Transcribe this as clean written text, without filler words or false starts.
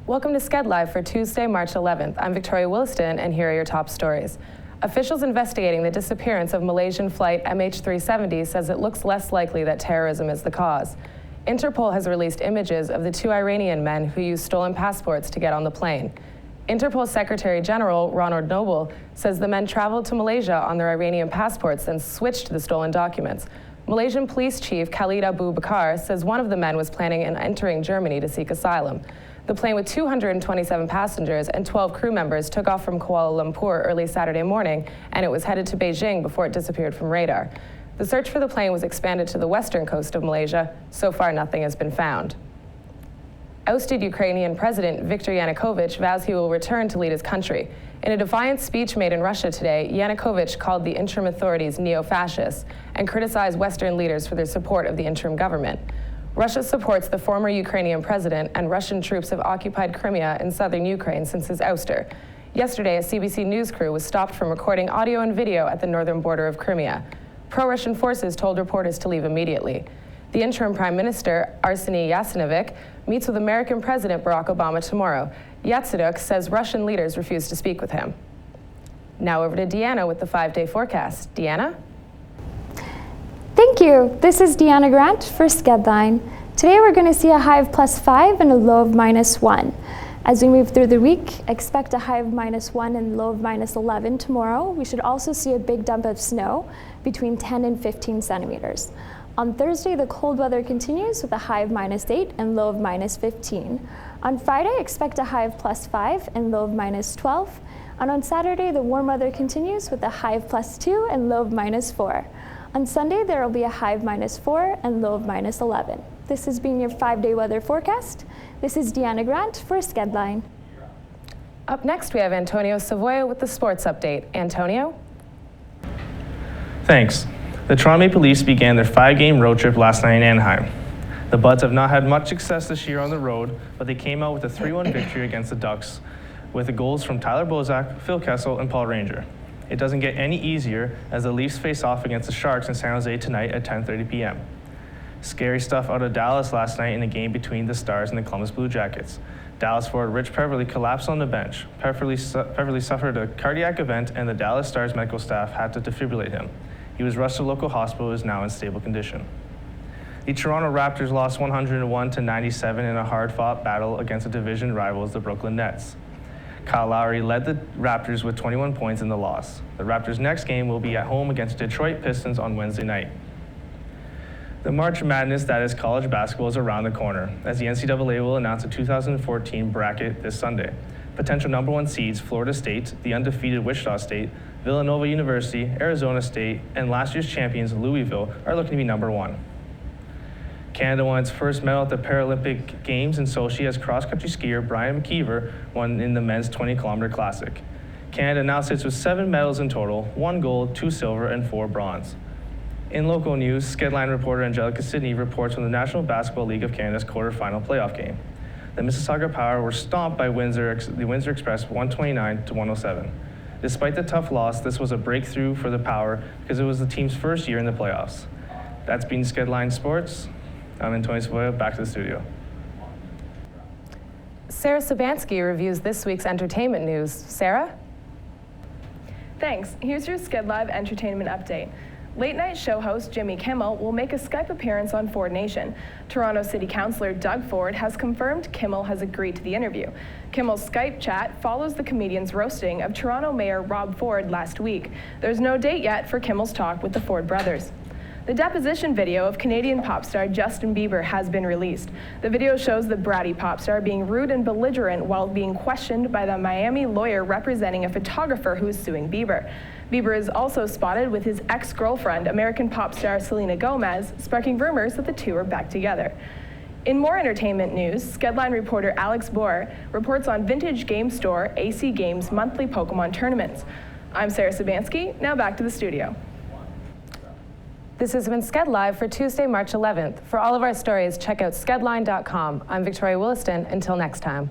Welcome to Skedlive for Tuesday, March 11th. I'm Victoria Williston, and here are your top stories. Officials investigating the disappearance of Malaysian flight MH370 says it looks less likely that terrorism is the cause. Interpol has released images of the two Iranian men who used stolen passports to get on the plane. Interpol Secretary General Ronald Noble says the men traveled to Malaysia on their Iranian passports and switched the stolen documents. Malaysian Police Chief Khalid Abu Bakar says one of the men was planning on entering Germany to seek asylum. The plane with 227 passengers and 12 crew members took off from Kuala Lumpur early Saturday morning, and it was headed to Beijing before it disappeared from radar. The search for the plane was expanded to the western coast of Malaysia. So far, nothing has been found. Ousted Ukrainian President Viktor Yanukovych vows he will return to lead his country. In a defiant speech made in Russia today, Yanukovych called the interim authorities neo-fascists and criticized Western leaders for their support of the interim government. Russia supports the former Ukrainian president, and Russian troops have occupied Crimea in southern Ukraine since his ouster. Yesterday, a CBC News crew was stopped from recording audio and video at the northern border of Crimea. Pro-Russian forces told reporters to leave immediately. The interim Prime Minister, Arseniy Yatsenyuk, meets with American President Barack Obama tomorrow. Yatsenyuk says Russian leaders refuse to speak with him. Now over to Deanna with the 5-day forecast. Deanna? Thank you. This is Deanna Grant for Skedline. Today we're going to see a high of +5 and a low of -1. As we move through the week, expect a high of -1 and low of -11 tomorrow. We should also see a big dump of snow between 10 and 15 centimeters. On Thursday, the cold weather continues with a high of -8 and low of -15. On Friday, expect a high of +5 and low of -12. And on Saturday, the warm weather continues with a high of +2 and low of -4. On Sunday, there will be a high of -4 and low of -11. This has been your 5-day weather forecast. This is Deanna Grant for Skedline. Up next, we have Antonio Savoia with the sports update. Antonio? Thanks. The Toronto Maple Leafs began their 5-game road trip last night in Anaheim. The Buds have not had much success this year on the road, but they came out with a 3-1 victory against the Ducks, with the goals from Tyler Bozak, Phil Kessel, and Paul Ranger. It doesn't get any easier as the Leafs face off against the Sharks in San Jose tonight at 10:30 p.m. Scary stuff out of Dallas last night in a game between the Stars and the Columbus Blue Jackets. Dallas forward Rich Peverley collapsed on the bench. Peverley suffered a cardiac event, and the Dallas Stars medical staff had to defibrillate him. He was rushed to local hospital and is now in stable condition. The Toronto Raptors lost 101-97 in a hard-fought battle against the division rivals, the Brooklyn Nets. Kyle Lowry led the Raptors with 21 points in the loss. The Raptors' next game will be at home against Detroit Pistons on Wednesday night. The March Madness that is college basketball is around the corner, as the NCAA will announce the 2014 bracket this Sunday. Potential number 1 seeds Florida State, the undefeated Wichita State, Villanova University, Arizona State, and last year's champions Louisville are looking to be number 1. Canada won its first medal at the Paralympic Games in Sochi as cross-country skier Brian McKeever won in the men's 20-kilometer classic. Canada now sits with 7 medals in total, 1 gold, 2 silver, and 4 bronze. In local news, Skedline reporter Angelica Sidney reports from the National Basketball League of Canada's quarterfinal playoff game. The Mississauga Power were stomped by the Windsor Express 129-107. Despite the tough loss, this was a breakthrough for the Power because it was the team's first year in the playoffs. That's been Skedline Sports. I'm Antonio Savoia, back to the studio. Sarah Sobanski reviews this week's entertainment news. Sarah? Thanks. Here's your Skedlive entertainment update. Late-night show host Jimmy Kimmel will make a Skype appearance on Ford Nation. Toronto City Councillor Doug Ford has confirmed Kimmel has agreed to the interview. Kimmel's Skype chat follows the comedian's roasting of Toronto Mayor Rob Ford last week. There's no date yet for Kimmel's talk with the Ford brothers. The deposition video of Canadian pop star Justin Bieber has been released. The video shows the bratty pop star being rude and belligerent while being questioned by the Miami lawyer representing a photographer who is suing Bieber. Bieber is also spotted with his ex-girlfriend, American pop star Selena Gomez, sparking rumors that the two are back together. In more entertainment news, Skedline reporter Alex Bohr reports on vintage game store AC Games' monthly Pokemon tournaments. I'm Sarah Sobanski, now back to the studio. This has been Skedlive for Tuesday, March 11th. For all of our stories, check out skedline.com. I'm Victoria Williston. Until next time.